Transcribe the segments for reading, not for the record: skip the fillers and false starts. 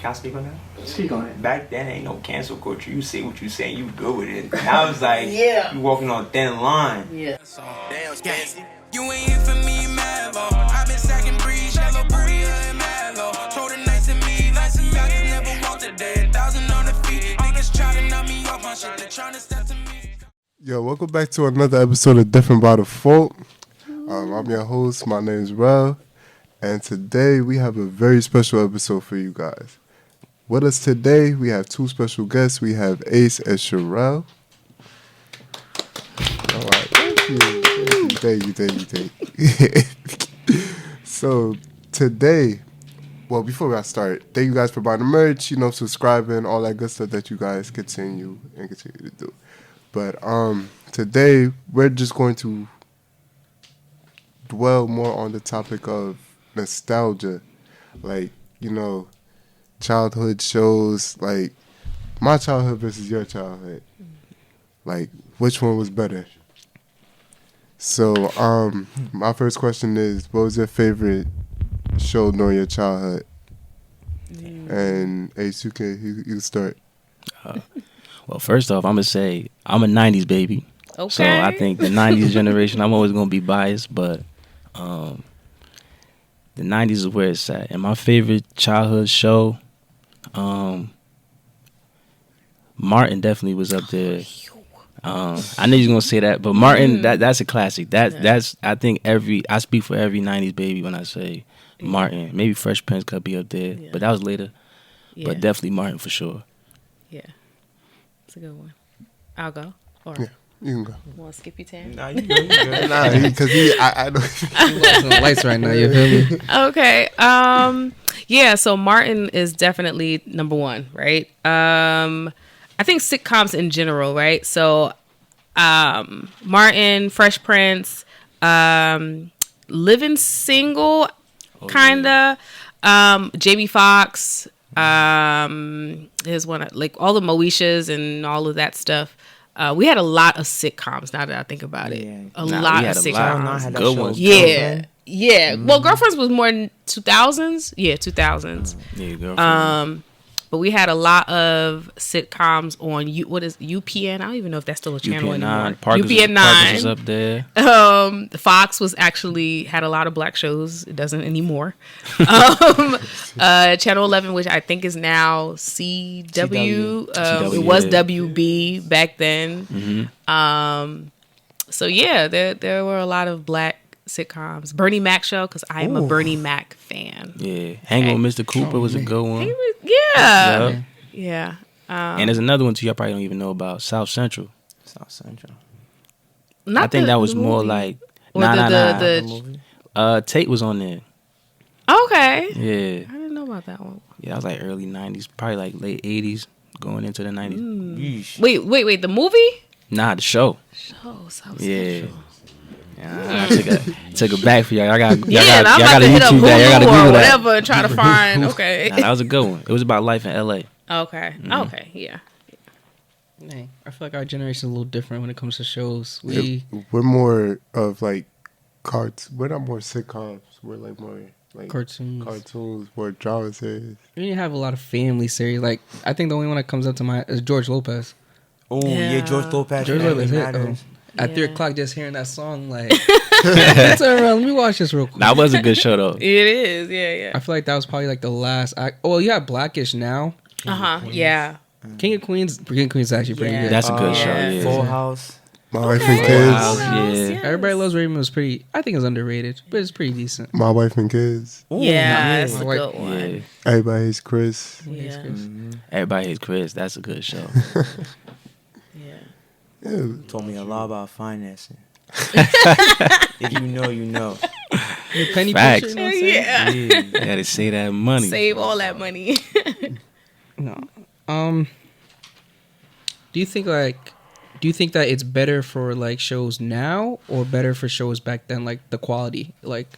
Can I speak on that? Speak on it. Back then, ain't no cancel culture. You say what you say, you good with it. Now it's like, Yeah. you walking on a thin line. Yeah. Damn, Spancy. You ain't here for me, Mallow. I've been stacking breeze, yellow booty, and Mallow. Told her nice to me, nice to me. I just never walked a day. 1,000 on the feet. Niggas try to knock me off my shit. They tryna step to me. Yo, welcome back to another episode of Different by Default. I'm your host. My name is Rel. And today we have a very special episode for you guys. With us today, we have two special guests. We have Ace and Sherelle. All right. Thank you. So today, well, before I start, thank you guys for buying the merch, subscribing, all that good stuff that you guys continue to do. But today, we're just going to dwell more on the topic of nostalgia. Like, childhood shows, like my childhood versus your childhood. Like, which one was better? So, my first question is, what was your favorite show during your childhood? And Ace, you start. Well, first off, I'm going to say I'm a 90s baby. Okay. So I think the 90s generation, I'm always going to be biased, but the 90s is where it's at. And my favorite childhood show, Martin definitely was up there. I knew you was going to say that, but Martin, that's a classic. That's I think I speak for every 90s baby when I say Martin. Maybe Fresh Prince could be up there, but that was later. Yeah. But definitely Martin for sure. Yeah. It's a good one. I'll go. Or Yeah, you can go. want to skip your turn? Nah, you good. Nah, because I know. Some lights right now, you feel me? Okay. Yeah, so Martin is definitely number one, right? I think sitcoms in general, right? So Martin, Fresh Prince, Living Single, kinda. Jamie Foxx, there's one like all the Moeshas and all of that stuff. We had a lot of sitcoms. Now that I think about it, Yeah. a we lot had of a lot. sitcoms. Had that Good show, ones. Yeah, yeah. Well, Girlfriends was more in 2000s. Yeah, 2000s. Yeah, girlfriend. But we had a lot of sitcoms on what is UPN? I don't even know if that's still a channel UPN anymore. 9. Parkers UPN was 9. up there. Fox was actually had a lot of black shows. It doesn't anymore. Channel 11, which I think is now CW. CW, It was yeah. WB back then. Mm-hmm. So yeah, there were a lot of black sitcoms. Bernie Mac show, because I am a Bernie Mac fan. Yeah, Hanging with Mr. Cooper was a good one. Yeah. Yup. Yeah. And there's another one too. Y'all probably don't even know about South Central. South Central. Not I think the- that was the more movie. like Or The movie? Tate was on there. Okay. Yeah, I didn't know about that one. yeah, that was like early '90s, probably like late '80s, going into the '90s. Yeesh. Wait. The movie? Nah, the show. Oh, South Yeah. Central. Yeah, I took it back for y'all. Y'all got Yeah, I'm y'all about got to hit up YouTube that. Y'all got to Hulu or Google that. whatever and try to find. Okay. Nah, that was a good one. It was about life in LA. Okay. Okay. Yeah. Dang, I feel like our generation is a little different when it comes to shows. We We're more of like carts. We're not more sitcoms. We're like more like cartoons. more drama series. We didn't have a lot of family series. Like, I think the only one that comes up to mind is George Lopez. Oh, yeah, George Lopez. George Family Lopez hit, Matters. At Yeah. 3 o'clock, just hearing that song, like, turn around, let me watch this real quick. That was a good show though. It is. Yeah. I feel like that was probably like the last. Oh, you have Blackish now. Uh huh. Yeah. King of Queens is actually pretty Yeah. good. That's a good show. Yeah. Yeah. Full House. My wife and Okay. kids. Wow. Yeah. Yes. Everybody loves Raymond was pretty. I think it's underrated, but it's pretty decent. My wife and kids. Yeah, that's a My wife- good one. Yeah. Everybody hates Chris. Yeah. Everybody hates Chris. That's a good show. Yeah. Yeah. Told me a lot about financing. If you know, you know. The penny Facts. pincher, you know what I'm saying? Yeah. You gotta say that money. Save all that money. No. Do you think that it's better for like shows now or better for shows back then, like the quality? Like,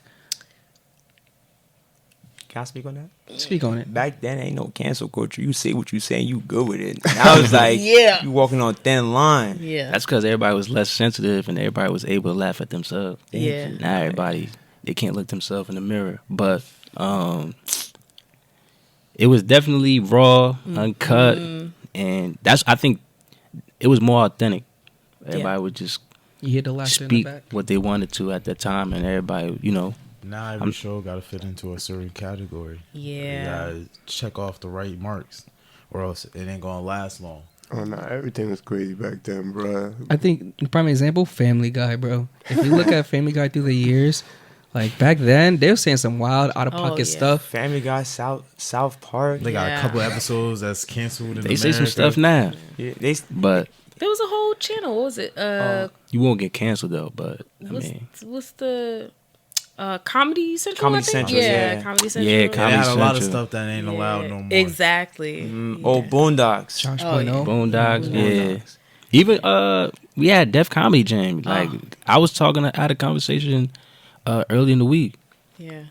Can I speak on that? speak on it. Back then, ain't no cancel culture. You say what you say, you good with it. Now it's like, Yeah. you walking on a thin line. Yeah. That's because everybody was less sensitive and everybody was able to laugh at themselves. Yeah. Now everybody, they can't look themselves in the mirror. But it was definitely raw, uncut, and I think it was more authentic. Everybody would just You hit the last in the speak back. what they wanted to at that time, and everybody, Now every show got to fit into a certain category. You Yeah. gotta check off the right marks, or else it ain't gonna last long. Oh no, everything was crazy back then, bruh. I think prime example, Family Guy, bro. If you look at Family Guy through the years, like back then, they were saying some wild out of pocket yeah. stuff. Family Guy, South Park. They got Yeah. a couple episodes that's canceled. In they say some America. stuff now, Yeah, they but There was a whole channel. What was it? you won't get canceled though. But I what's, mean, what's the Comedy Central? Comedy I think? Central, yeah. Comedy Central. Yeah, They Comedy had a lot of Central. stuff that ain't allowed no more. Exactly. Boondocks. Josh Oh, Point yeah. oh. Boondocks, yeah. Even we had Def Comedy Jam. Like I was talking out of conversation early in the week. Yeah,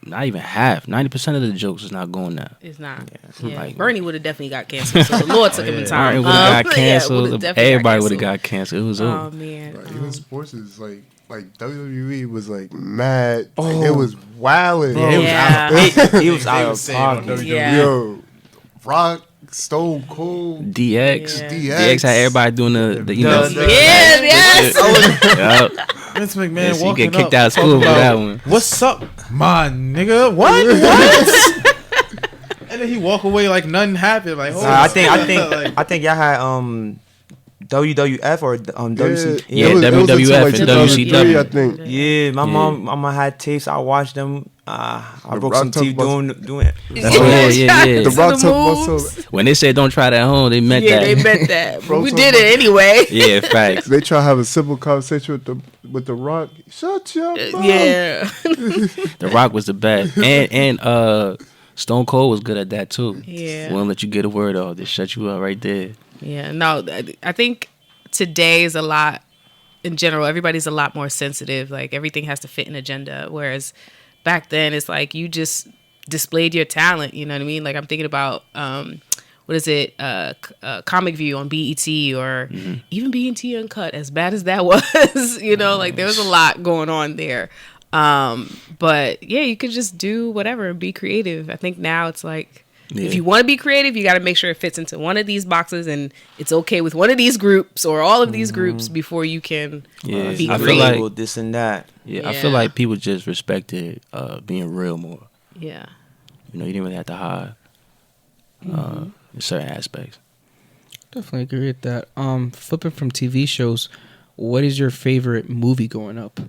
Not even half, 90% of the jokes is not going now. it's not. Yeah. Like- Bernie would have definitely got canceled. So the Lord took him in time. Martin would have got Yeah, canceled. would've definitely Everybody would have canceled. got canceled. It was Oh over. man. Like, even sports is like WWE was like mad. Like, it was wilding. Yeah, it was Yeah. He was They out was of saying on pocket. WWE. Yeah. Yo, Rock, Stone Cold, DX. Yeah. DX had everybody doing the you know. Yes. Yup. Vince McMahon Yes, you walking get kicked up, out of school talking for about, that one. What's up, my nigga? What? And then he walk away like nothing happened. Like, hold I on. think Like, y'all had WWF or WC. Yeah, it was WWF until, and 2003, WCW. I think. Yeah, my Yeah. mom had tapes. I watched them. I The broke Rock some talk teeth about- doing it. That's what, yeah. The Rock the talk moves. about so When they said don't try that at home, they meant Yeah, that. they meant that. But Bro, we talk did about- it anyway. Yeah, facts. they try to have a simple conversation with the Rock. Shut your mouth. Yeah. The Rock was the best, and Stone Cold was good at that too. Yeah. Won't let you get a word off. They shut you up right there. Yeah, no, I think today is a lot, in general, everybody's a lot more sensitive. Like, everything has to fit an agenda. Whereas back then, it's like you just displayed your talent. You know what I mean? Like, I'm thinking about, what is it? Comic View on BET or even BET Uncut, as bad as that was. You know, like, there was a lot going on there. But yeah, you could just do whatever and be creative. I think now it's like, Yeah. if you want to be creative, you got to make sure it fits into one of these boxes and it's okay with one of these groups or all of these groups before you can Yeah, be I feel creative. like- this and that. Yeah, I feel Yeah. like people just respected being real more. Yeah. You know, you didn't really have to hide in certain aspects. Definitely agree with that. Flipping from TV shows, what is your favorite movie growing up?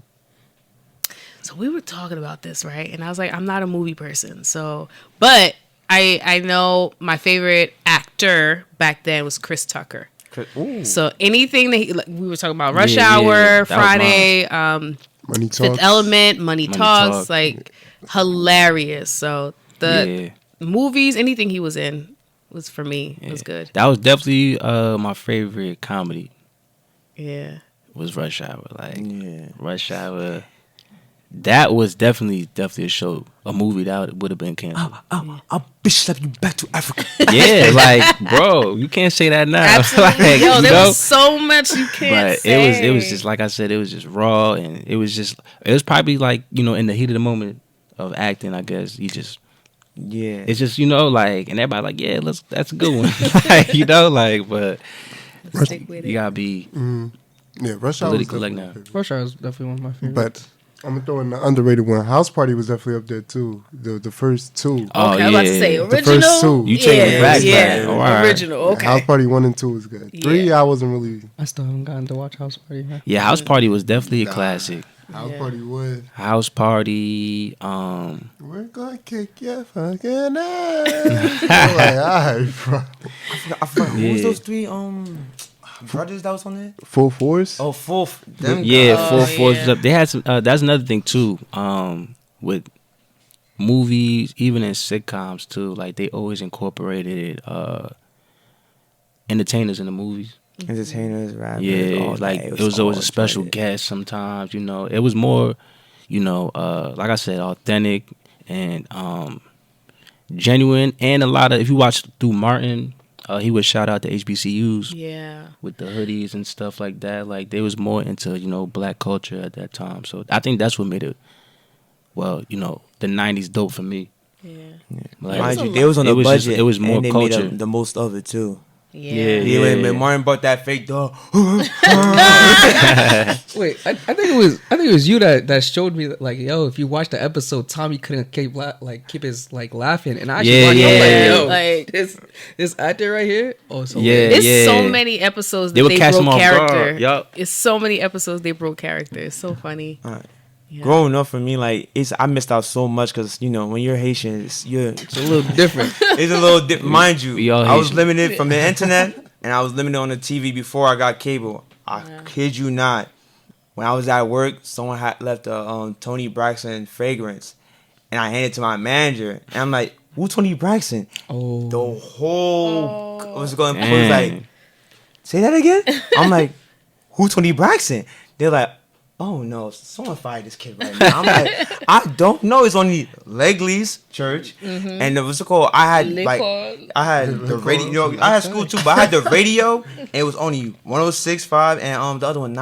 So we were talking about this, right? And I was like, I'm not a movie person. So, but I know my favorite actor back then was Chris Tucker. So anything that like, we were talking about, Rush Yeah, Hour, that was Friday, Money Fifth talks. Element, Money Talks, Talks. like hilarious. So the Yeah. movies, anything he was in was for me was good. That was definitely my favorite comedy. Yeah. Was Rush Hour. Like Yeah. Rush Hour. That was definitely a show, a movie that would have been canceled. I'll bitch slap you back to Africa. Yeah, like bro, you can't say that now. Absolutely. Like, Yo, you there know? was so much you can't But say. it was just like I said, it was just raw, and it was probably like, you know, in the heat of the moment of acting, I guess Yeah. it's just, you know, like, and everybody like, yeah, that's a good one. Like, you know, like, but Stick with you it. gotta be Yeah, Rush Hour was politically like definitely now. my favorite. Rush Hour is definitely one of my favorites. But I'm gonna throw in the underrated one. House Party was definitely up there too. The first two. Oh, Okay, I was about to say yeah. The original. first two. You taking yeah, it back, yeah. man. All right. Original. Okay. House Party 1 and 2 was good. 3 Yeah. I wasn't really. I still haven't gotten to watch House Party. Huh? Yeah, House Party was definitely a classic. House Yeah. Party 1. House Party, We're gonna kick your fucking ass. I'm like, alright, bro. I forgot who was Yeah. those three brothers that was on there? Full Force. Oh, fourth. Them yeah, guys. full Oh, force. yeah. They had some. That's another thing too. With movies, even in sitcoms too, like they always incorporated entertainers in the movies. Entertainers, rappers. Yeah, all like that. it was always a all special excited. guest. Sometimes, you know, it was more, you know, like I said, authentic and genuine, and a lot of. If you watch through Martin, he would shout out to HBCUs. Yeah. With the hoodies and stuff like that. Like, they was more into, you know, black culture at that time. So I think that's what made it, well, you know, the 90s dope for me. Like, Mind you, they was on it a was budget. just- it was more and they culture. made the most of it too. Yeah. Yeah, when Martin brought that fake dog. Wait, I think it was you that showed me that, like, yo, if you watch the episode, Tommy couldn't keep his like laughing, and I actually Yeah, watched it, yeah. I'm like, yo, Like- this actor right here, oh, so Yeah. There's so many episodes that They would they catch broke them off character. guard. Yup. It's so many episodes they broke character. It's so funny. Yeah. Growing up for me, like I missed out so much because when you're Haitian, it's it's a little different. it's a little mind you. We all I was Haitian. limited from the internet and I was limited on the TV before I got cable. I kid you not. When I was at work, someone had left a Tony Braxton fragrance, and I handed it to my manager, and I'm like, "Who Tony Braxton?" Oh, The whole was going. Dang. Was like, say that again. I'm like, "Who Tony Braxton?" They're like, "Oh no, someone fired this kid right now." I'm like, "I don't know. It's only Legley's church, and what's it called? I had the radio. I had school too, but I had the radio, and it was only 106.5 and the other one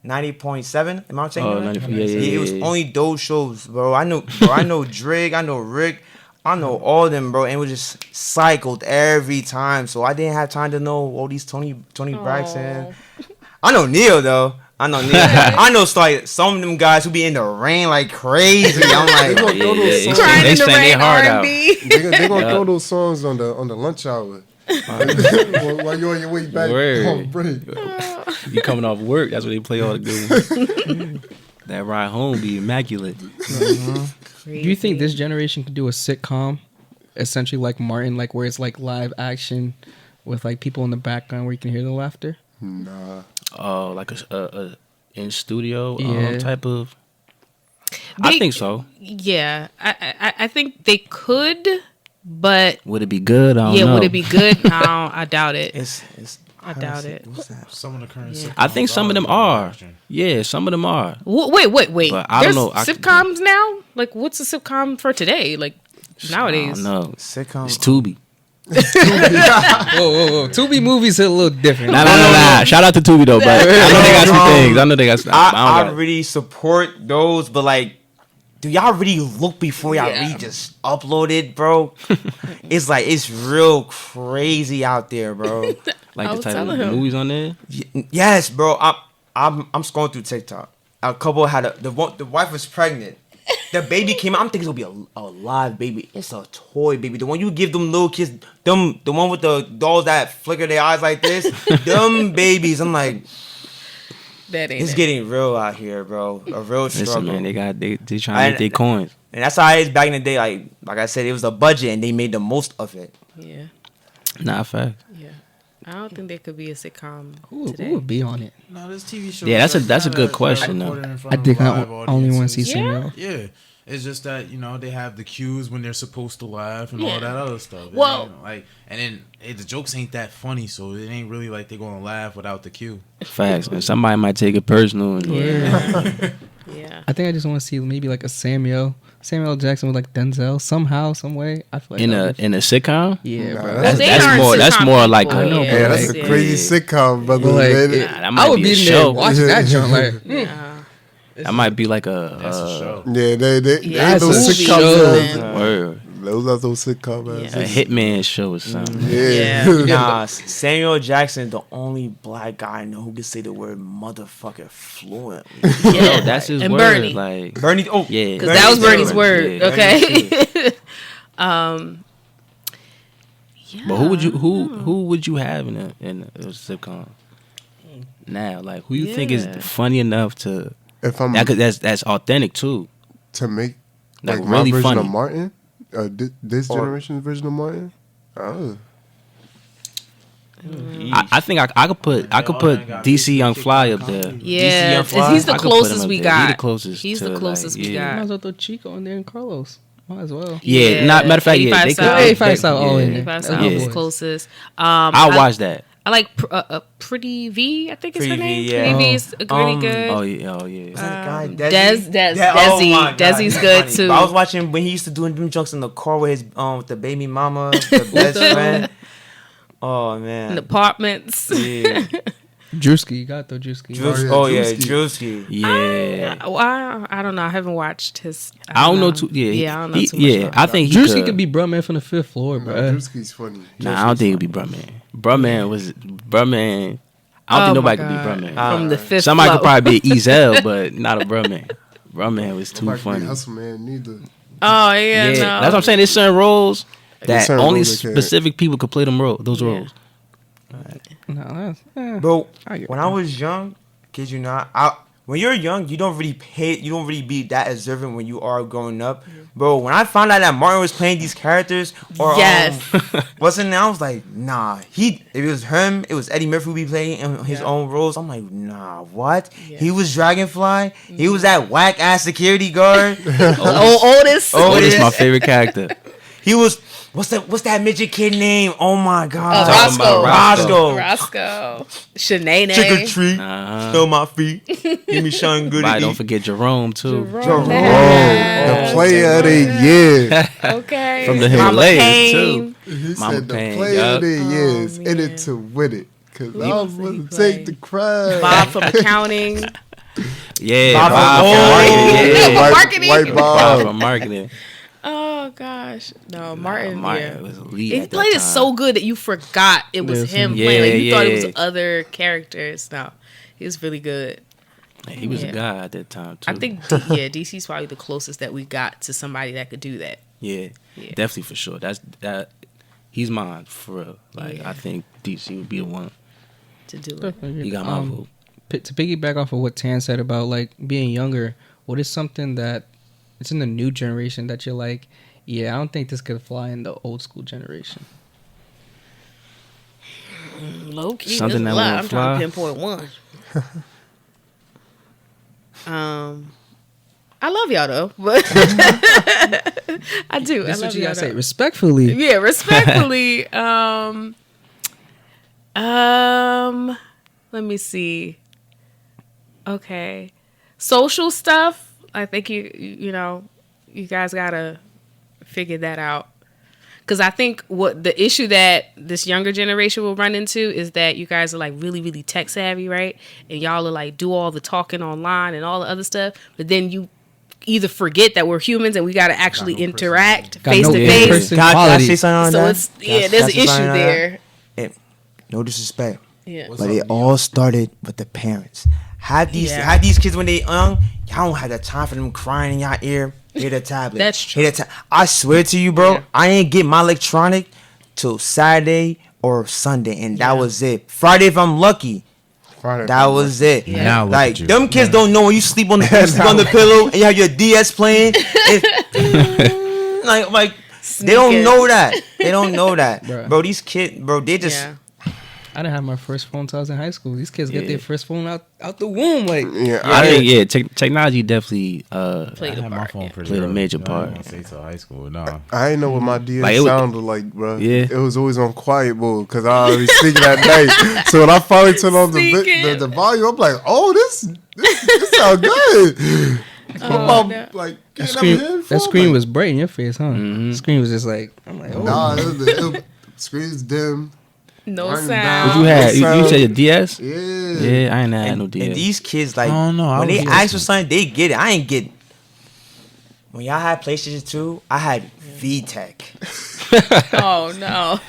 90.7. Am I saying Oh, that? 90, yeah, It was yeah. only those shows, bro. I know Drake, I know Rick, I know all them, bro, and it was just cycled every time. So I didn't have time to know all these Tony Braxton. I know Neil though. I know some of them guys who be in the rain like crazy. I'm like, They gonna throw those songs. Crying They in the sang their rain, heart out. R&B. They gonna throw those songs on the lunch hour. While you're on your way back Word. on break. You coming off work? That's what they play all the good ones. That ride home be immaculate. do you think this generation could do a sitcom, essentially like Martin, like where it's like live action with like people in the background where you can hear the laughter? Nah. Oh, like a in studio Yeah. type of. I They- think so. Yeah, I think they could, but Would it be good? I don't yeah, know. would it be good? No, I doubt it. it's I doubt it. What's that? Some of the current Yeah. I think some of them are. Yeah, some of them are. Wait. But I There's don't know. sitcoms now. Like, what's a sitcom for today? Like nowadays. No, Sitcom. it's Tubi. Whoa. Tubi movies are a little different. Nah. Shout out to Tubi though, but I know they got some things. I know they got some. I don't got- really support those, but like, do y'all really look before y'all Yeah. really just upload it, bro? It's like it's real crazy out there, bro. like I the was type of telling him. movies on there. Yes, bro. I'm scrolling through TikTok. A couple had the wife was pregnant. The baby came out. I'm thinking it's gonna be a live baby. It's a toy baby. The one you give them little kids, the one with the dolls that flicker their eyes like this. Them babies. I'm like, That ain't it's it. getting real out here, bro. A real struggle. Listen, man, they trying to make their coins. And that's how it is back in the day. Like I said, it was a budget and they made the most of it. Yeah, Nah, fact. yeah. I don't think there could be a sitcom Who today. would be on it? No, this TV show. Yeah, that's a good question, though. I think I only want to see Samuel. Yeah, it's just that they have the cues when they're supposed to laugh and all Yeah. that other stuff. It Well- ain't, and then the jokes ain't that funny, so it ain't really like they're gonna laugh without the cue. Facts. And somebody might take it personal. And, Yeah. Yeah. I think I just want to see maybe like a Samuel Jackson with like Denzel somehow, some way. I feel like in that would a sitcom. be- yeah, Nah, bro. that's- They that's aren't more- that's sitcom more like people, I know, Yeah, bro. that's a yeah. crazy sitcom, brother. But like, man. That might I would be a be in there show. watching that joint. Like, Yeah. That might be like That's a a show. Yeah, they Yeah, those it's a sitcom show. ass. word, Those are those sitcom Yeah. ass. a hitman show or something. Yeah. Nah, Samuel Jackson, the only black guy I know who can say the word motherfucker fluently. Yeah. That's his And word. Bernie. Like Bernie, oh yeah, Because that was Bernie's Bernie. word. Yeah, Okay. Yeah. But who would you have in a sitcom now? Like who you think is Yeah. funny enough to If I'm that's authentic too? to make Like, like my really version funny. of Martin, this Or- generation's version of Martin. Oh, I think I could put DC Young Fly up there. Yeah, Young Fly? he's the I could put him closest up we there. He got. the closest He's to, the closest like, we yeah. might got. as well throw Chico in there and Carlos. Might as well. Yeah, matter of fact, yeah, 85 they South. could. 85 South, all in there. 85 That's South my is boys. closest. I'll watch that. I like Pretty V. I think it's her Pretty V, name. yeah. Pretty V is really good. Oh yeah. What's that guy? Desi. my God, Desi's he's good, funny. too. I was watching when he used to do them jokes in the car with his with the baby mama, the best friend. Oh In man. apartments. Yeah. Drewski, you got though Drewski. Oh yeah, Drewski. Yeah. I don't know. I haven't watched his. I don't know too. Yeah, I don't know too much. Yeah, I think Drewski could be Bruh Man from the 5th floor, bro. Drewski's funny. Nah, I don't think it could be Bruh-Man. Bruh-Man. I don't think nobody could be Bruh-Man. From the 5th. Somebody floor. could probably be Ezel, but not a Bruh-Man. Bruh-Man was too Nobody can be funny. Hustle Man neither. Oh yeah, Yeah, no. that's what I'm saying. There's certain roles that certain only roles they can't. specific people could play those roles. No, that's, Bro, I get when it. I was young, kid you not, when you're young, you don't really be that observant when you are growing up. Bro, when I found out that Martin was playing these characters, or Yes. wasn't, I was like, nah. It was him, it was Eddie Murphy who be playing in his Yeah. own roles. I'm like, nah, what? Yeah. He was Dragonfly. He was that whack ass security guard. Otis. Otis, my favorite character. He was what's that midget kid name? Oh my god, Talking about Roscoe. Roscoe. Shanae. Trick or treat, Uh-huh. still my feet. Give me something good to Right, don't eat. forget Jerome too. Jerome. The player of the year. Okay. From the Mama Himalayas, Payne. too. He Mama said the Payne, player yup. of the year is in man. it to win it. Cause He I was- was he gonna played. take the crown. Bob from accounting. Yeah, Bob Bob from from marketing. marketing. Yeah, White, Marketing. White Bob Bob. from marketing. Oh gosh, no, Martin. Martin Yeah. was elite. He at that played it time. so good that you forgot it was Yes, him yeah, playing. Like, you thought it was yeah. other characters. No, he was really good. He was Yeah. a guy at that time too. I think DC's probably the closest that we got to somebody that could do that. Yeah, Yeah. definitely for sure. That. He's mine for real. Like Yeah. I think DC would be the one. To do it. He got my vote. To piggyback off of what Tan said about like being younger, what is something that it's in the new generation that you're like, yeah, I don't think this could fly in the old school generation. Low key, Something there's that a lot. won't I'm trying to fly. pinpoint one. I love y'all though, but I do. That's I love what you y'all gotta say, though. respectfully. Yeah, respectfully. Let me see. Okay, social stuff. I think you know, you guys gotta figure that out. Because I think what the issue that this younger generation will run into is that you guys are like really, really tech savvy, right? And y'all are like do all the talking online and all the other stuff. But then you either forget that we're humans and we got to actually interact Got face no to in-person face. Can I quality. say something on So that? it's there's an issue there. No disrespect, Yeah. but it all started with the parents. Had these kids when they young, y'all don't have the time for them crying in your ear. Hear the tablet. That's true. Hear the I swear to you, bro, Yeah. I ain't get my electronic till Saturday or Sunday, and that was it. Friday if I'm lucky. Friday. That was it. Yeah. Now look Like at you. them kids don't know when you sleep on the pillow and you have your DS playing. Like they don't Sneaking. know that. They don't know that, Bruh. bro. These kids, bro, they just. Yeah. I didn't have my first phone till I was in high school. These kids get Yeah. their first phone out the womb. Like, Yeah, I think technology definitely Played I a had my part. phone Yeah. for Played a sure. major I part. don't say till high school. No. I ain't know what my DS Like, it was- sounded like, bro. Yeah. It was always on quiet mode because I was sneaking at night. So when I finally turned on the volume, I'm like, oh, this sound good. no. Like, that getting screen, that screen was bright in your face, huh? Screen was just like, I'm like, oh. Nah, the screen's dim. No Running sound. down. What you had? You Sound- said your DS? Yeah. Yeah, I ain't had no And DS. these kids, like, I don't know. I when was they just- ask for something, they get it. I ain't get. When y'all had PlayStation 2, I had VTech. Oh no.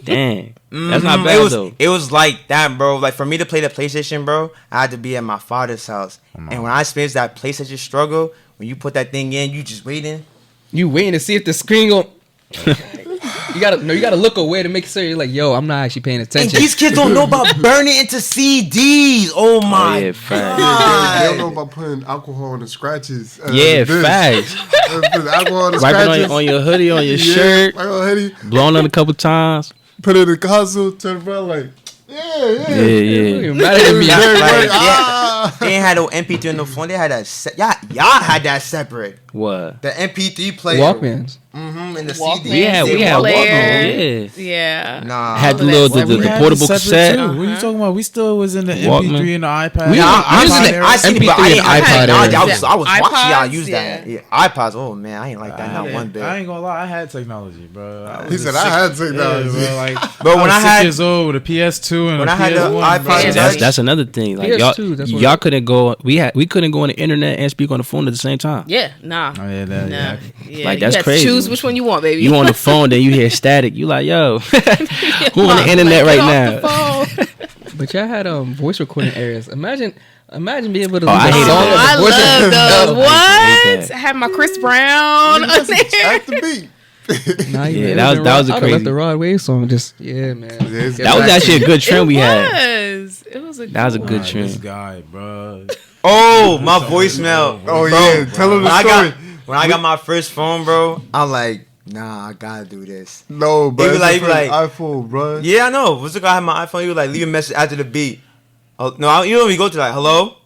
Damn, that's not bad it was, though. It was like that, bro. Like for me to play the PlayStation, bro, I had to be at my father's house. And when I experienced that PlayStation struggle, when you put that thing in, you just waiting. You waiting to see if the screen go. You gotta look away to make sure you're like, yo, I'm not actually paying And attention. these kids don't know about burning into CDs. Oh my yeah, facts. God. They don't know about putting alcohol on the scratches. Yeah, this. facts. Put alcohol on the Wiping scratches. on your hoodie, on your Yeah, shirt, right on hoodie. blowing on a couple times. Put it in the console, turn around like, yeah. Yeah, yeah. You're mad at me. Like, Like, yeah, They ain't had no MP3 on the phone. They had that. Y'all had that separate. What? The MP3 player. Walkmans. And the Walkman. CD. We had player. Walkman. Yeah. Yeah. Nah. Had the All little that the We had portable separate cassette. too. What are you talking about? We still was in the Walkman. MP3 and the iPad. Yeah, I using seen it. it. I seen it, but I MP3 didn't. and iPod era. I was watching y'all iPods, use that. yeah. Yeah, iPods. Oh man, I ain't like that not one bit. I ain't gonna lie, I had technology, bro. He said I had technology. Yeah, bro, like, But when I I was had- 6 years old with a PS2 and when a I had the PS1, bro. iPod Yeah, Touch, That's another thing. Like PS2, that's what y'all it- couldn't go. We couldn't go on the internet and speak on the phone at the same time. Yeah. Nah. Oh, yeah, that, Nah. yeah. Yeah. Like, you that's had to crazy. choose which one you want, baby. You on the phone, then you hear static. You like, yo, who on the internet right now? But y'all had voice recording areas. Imagine being able to. Oh, I leave a hated song that. as a I voice love recording. those. I hate What? that. I had my Chris Brown on there. At the beat. Nah, Yeah, it that was- been that was a I'd have crazy- left the Rod Wave song. Just man. it's- That was actually a good trend we had. It was a That was a good This trend. guy, bro. Oh, my voicemail. Oh Bro, yeah, tell him when the I story. when I got my first phone, bro, I'm like, nah, I gotta do this. No, but He be it's like- the he be first like- iPhone, bro. Yeah, I know. What's the guy? I had my iPhone. He was like, leave a message after the beat. Oh, no, you know when we go to like, hello.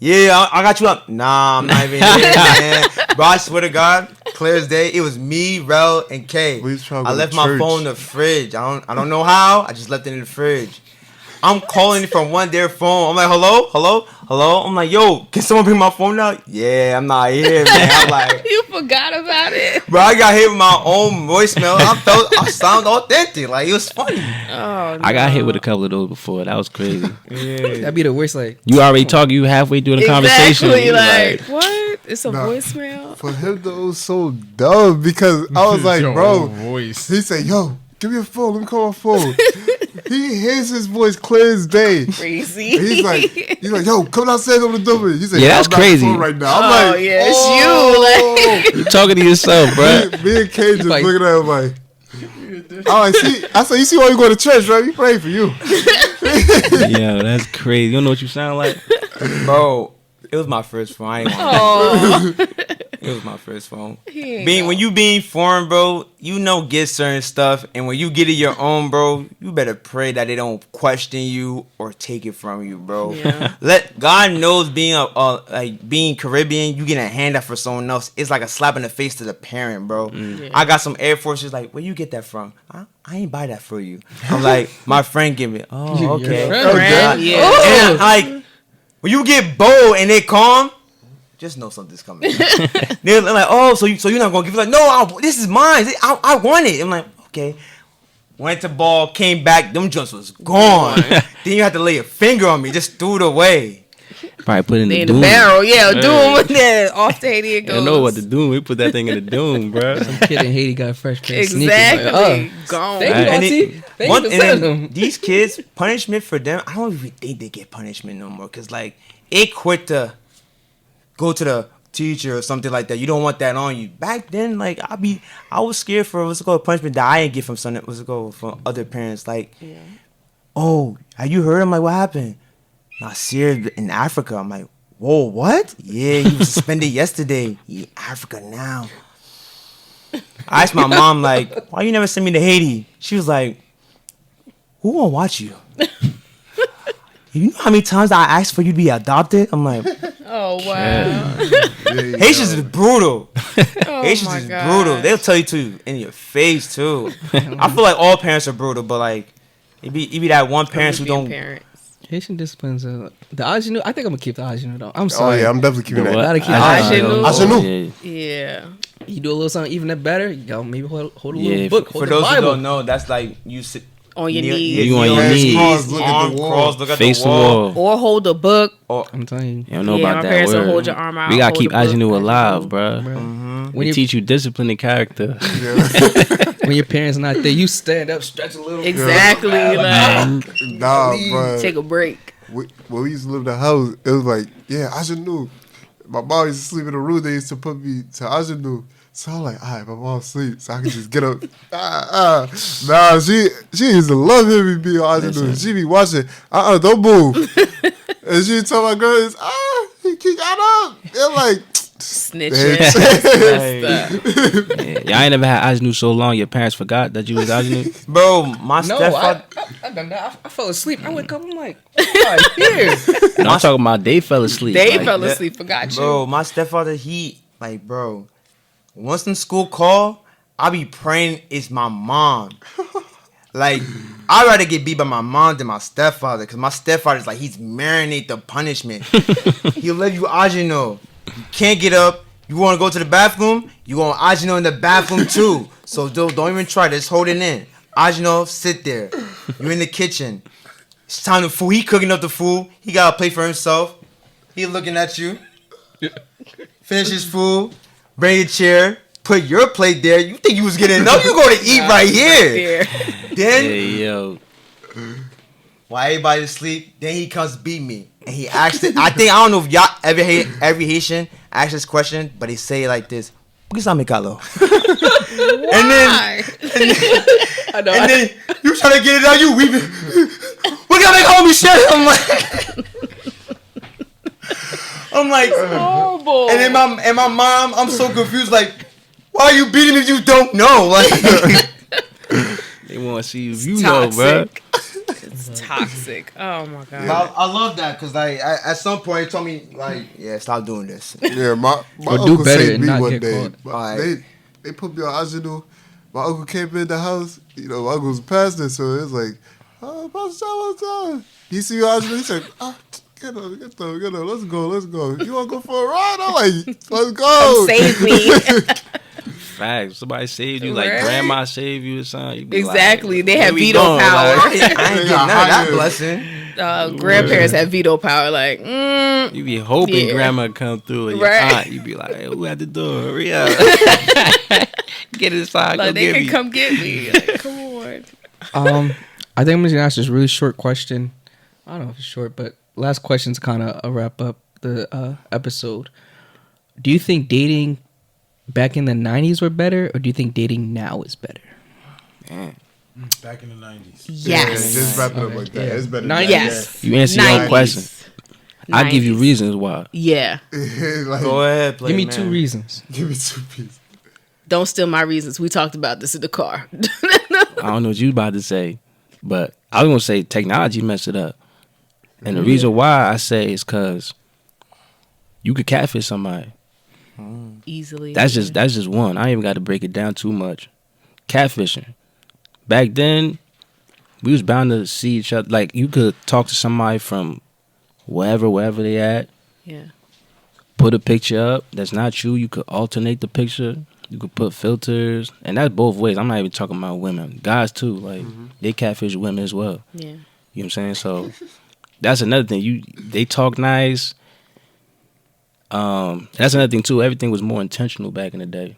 Yeah, I got you up. Nah, I'm not even here, man. Bro, I swear to God, clear as day, it was me, Rel, and Kay. We was trying to I go left to my church. phone in the fridge. I don't know how. I just left it in the fridge. I'm calling from one their phone. I'm like, hello. I'm like, yo, can someone bring my phone out? Yeah, I'm not here, man. I'm like, You forgot about it. bro, I got hit with my own voicemail. I sound authentic. Like, it was funny. Oh, no. I got hit with a couple of those before. That was crazy. That'd be the worst. Like You already talking. You halfway through the conversation. Exactly. You Like, what? It's a Nah. voicemail. For him, though, it was so dumb because I was like, Your bro. own voice. He said, yo, give me your phone. Let me call my phone. He hears his voice clear as day. Crazy. He's like, yo, come downstairs over the door. He said, Yeah, that's I'm not on the crazy. phone right now. I'm Oh, like, yeah, it's You talking to yourself, bro. Me and Kay just Like- looking at him like, I see. I said, you see why you go to church, right? We pray for you. Yeah, that's crazy. You don't know what you sound like? Bro, it was my first phone. I ain't gonna Oh, It was my first phone. he ain't When know. you being foreign, bro, you know get certain stuff, and when you get it your own, bro, you better pray that they don't question you or take it from you, bro. Yeah. Let God knows being being Caribbean, you getting a handout for someone else. It's like a slap in the face to the parent, bro. Yeah. I got some Air Forces like, where you get that from? I ain't buy that for you. I'm like, my friend give me. Oh, Your okay. friend? Friend, yeah. And like, when you get bold and they calm, just know something's coming. They're like, oh, so you're not gonna give it? Like, no, this is mine. I want it. I'm like, okay. Went to ball, came back. Them joints was gone. Then you had to lay a finger on me. Just threw it away. Probably put in They the in the doom. barrel, yeah. Doom with that. Off to Haiti it You goes. don't know what to do. We put that thing in the doom, bro. kid in Haiti got a fresh pair of sneakers. Exactly. Like, Gone. Thank you, Right. Auntie. Thank you for and sending then them. these kids, punishment for them, I don't even think they get punishment no more. Cause like it quit to go to the teacher or something like that. You don't want that on you. Back then, like I was scared for what's it called punishment that I didn't get from from other parents. Like, oh, have you heard? I'm like, what happened? Nasir in Africa. I'm like, whoa, what? Yeah, he was suspended yesterday. He in Africa now. I asked my mom, like, why you never send me to Haiti? She was like, who gonna watch you? You know how many times I asked for you to be adopted? I'm like, Oh, wow. Haitians is brutal. Oh, Haitians my is God. brutal. They'll tell you to in your face too. I feel like all parents are brutal, but like it be that one parents who don't. Parents. Haitian disciplines. The ingenue. I think I'm gonna keep the ingenue though. I'm Oh sorry. yeah, I'm definitely keeping The that. what? Gotta keep Ingenue. Ingenue. Yeah. Yeah. You do a little something even better. Yo, maybe hold a Yeah, little book. For Hold those the who Bible. don't know, that's like you sit On your kneel- knees. You on kneel your on knees. Cross, look at the arm wall. cross, look at Face the the wall. wall. Or hold a book. I'm telling you. You don't know Yeah, about my that parents will word. hold your arm out, We gotta hold keep the book. Agenu alive, bro. When We you- teach you discipline and character. When your parents not there, you stand up, stretch a little. Exactly. Like, Nah, bro. take a break. When we used to live in the house, it was like, yeah, Ingenue. My mom used to sleep in the room. They used to put me to Ingenue. So I'm like, all right, my mom sleeps, so I can just get up. Nah, she used to love hearing me be on Ingenue. She be watching, don't move. And she told my girls, he got up. They're like, Snitching. Yeah, y'all ain't never had Agenu so long your parents forgot that you was Agenu. Bro, my No, stepfather. I done that. I fell asleep. I wake up. I'm like, right here. No, I'm talking about they fell asleep. They like, fell asleep. Forgot you. Bro, my stepfather, he like, bro. Once in school call, I be praying it's my mom. Like, I'd rather get beat by my mom than my stepfather, because my stepfather's like, he's marinate the punishment. He'll let you agino. You can't get up. You want to go to the bathroom? You want agino in the bathroom too. So don't even try. Just hold it in. Agino, sit there. You're in the kitchen. It's time to food. He cooking up the food. He got a plate for himself. He looking at you. Finish his food. Bring a chair. Put your plate there. You think you was getting enough? You going to eat right here. Then, Hey, yo. while everybody asleep, then he comes beat me. And he asked it. I don't know if y'all every Haitian asks this question, but they say it like this. ¿Por qué me calo? And then you try to get it out, you weeping. We gotta make homie shit. I'm like, Horrible. and then my mom, I'm so confused. Like, why are you beating me if you don't know? Like, They want to see you. You know, bro. It's toxic. Oh my god. I love that because like at some point he told me like, yeah, stop doing this. Yeah, my Or do uncle better saved and me not one get day. caught. But Alright. They put me on agino. My uncle came in the house. You know, my uncle's a pastor, so it's like, oh, Pastor John, what's up? He see me on agino. He said, get up, let's go. You want to go for a ride? I'm like, let's go. Save me. Facts. Somebody saved you, like Right. grandma saved you or something. You be Exactly. Like, They where have we veto going? power. Like, I ain't getting none of that blessing. Grandparents have veto power. Like, you be hoping Yeah. grandma come through and your Right. aunt. You be like, hey, who at the door? Hurry up. Get inside. like Go they get can me. come get me. Like, come on. I think I'm just gonna ask this really short question. I don't know if it's short, but last question's kind of a wrap up the episode. Do you think dating back in the 90s were better, or do you think dating now is better? Back in the 90s. Yeah, Yes. just wrap it up like that. Yeah. It's better. Nine- than Yes. You answer your own 90s. question. I'll give you 90s. reasons why. Yeah. that. Like, Go ahead, play, Give me man. 2 reasons. give me 2 pieces. Don't steal my reasons. We talked about this in the car. I don't know what you about to say, but I was gonna say technology messed it up. And the reason why I say is because you could catfish somebody. Easily. That's just one. I ain't even got to break it down too much. Catfishing. Back then, we was bound to see each other. Like, you could talk to somebody from wherever they at. Yeah. Put a picture up that's not you. You could alternate the picture. You could put filters. And that's both ways. I'm not even talking about women. Guys, too. Like, they catfish women as well. Yeah. You know what I'm saying? So, that's another thing. They talk nice. That's another thing too. Everything was more intentional back in the day.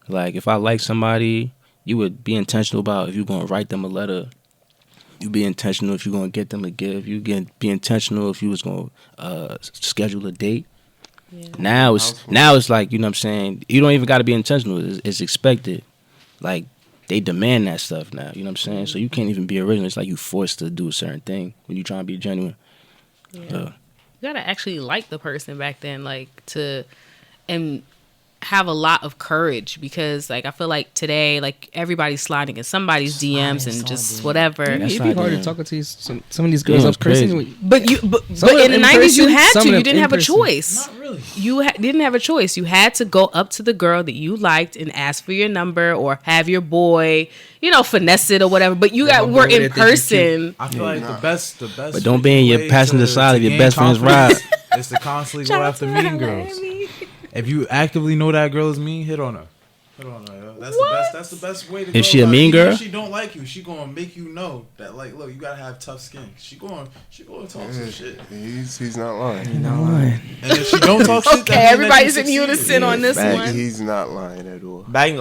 Like, if I like somebody, you would be intentional about if you're gonna write them a letter. You be intentional if you're gonna get them a gift. Be intentional if you was gonna schedule a date. Yeah. Now it's like, you know what I'm saying, you don't even got to be intentional. It's expected. Like, they demand that stuff now. You know what I'm saying? So you can't even be original. It's like you forced to do a certain thing when you trying to be genuine. Yeah. You gotta actually like the person back then, like and have a lot of courage, because like I feel like today, like everybody's sliding in somebody's DMs and just whatever. That's It'd be not hard them. to talk to these, some of these girls Yeah, up it's crazy. person. But Some of in the them in 90s you person, had some to. of You them didn't in have a person. choice. Not really. You didn't have a choice. You had to go up to the girl that you liked and ask for your number, or have your boy, finesse it or whatever. But you Yeah, got my were boy in that think you person. I feel like the best. But don't be in your way passenger to side of your gain best friend's confidence is to constantly go Shout out after to mean Miami. girls. If you actively know that girl is mean, hit on her. Yo. That's the best. That's the best way to go. If she a about it. mean Even girl? if she don't like you, she gonna make you know that, like, look, you gotta have tough skin. She gonna talk some shit. He's not lying. And if she don't talk shit, Okay, that mean that everybody's you in succeeded. unison on this Facts. one. He's not lying at all. Back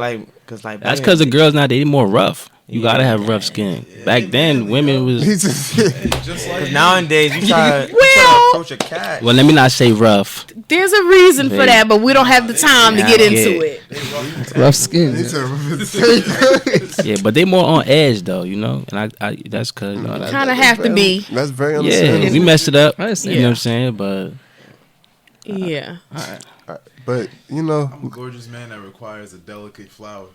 That's back because the girls now, they more rough. You gotta have rough skin. Back then, women was. He's just, Just like nowadays you try to Well- approach a cat. Well, let me not say rough. There's a reason for that, but we don't have the time to get into it. Rough skin. he's Yeah. a Yeah, but they more on edge though, and I that's cause that's, Kind of have to be. That's very yeah, understandable. we messed it up. I understand. You know what I'm saying? But Yeah. But I'm a gorgeous man that requires a delicate flower.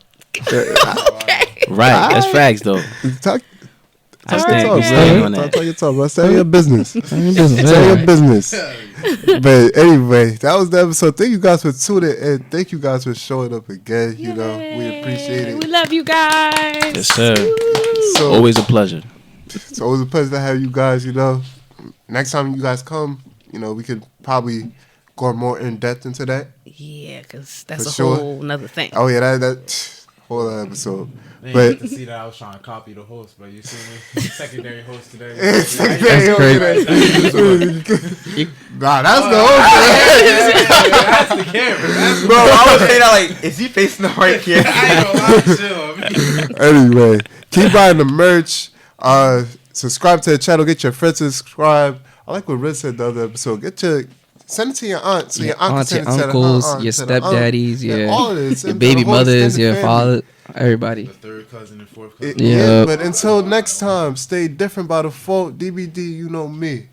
right, that's facts though. talk, I Talk stand your we talk. stand on Talk that. your talk, bro. Say your business. Mind your business. Say your business. But anyway, that was the episode. Thank you guys for tuning in. Thank you guys for showing up again. You know, we appreciate We it. love you guys. Yes, sir. So Always a pleasure. it's always a pleasure to have you guys. You know, next time you guys come, you know, we could probably go more in depth into that. Yeah, because that's For a sure. whole nother thing. Oh yeah, that whole other episode. Man, But you can see that I was trying to copy the host, but you see me, secondary host today. That's great. Nah, that's the whole That's the camera. That's Bro, I was saying that like, is he facing the right camera? I ain't gonna lie, chill. Anyway, keep buying the merch. Subscribe to the channel. Get your friends to subscribe. I like what Riz said the other episode. Send it to your aunt. So your aunt can aunts, send your it to her uncles, aunt, your to the aunt, stepdaddies, and your all of this. your Send to baby the whole mothers, extended your family. father, everybody. The third cousin and fourth cousin. Yeah, Yeah. but until next time, stay different by default. DBD, you know me.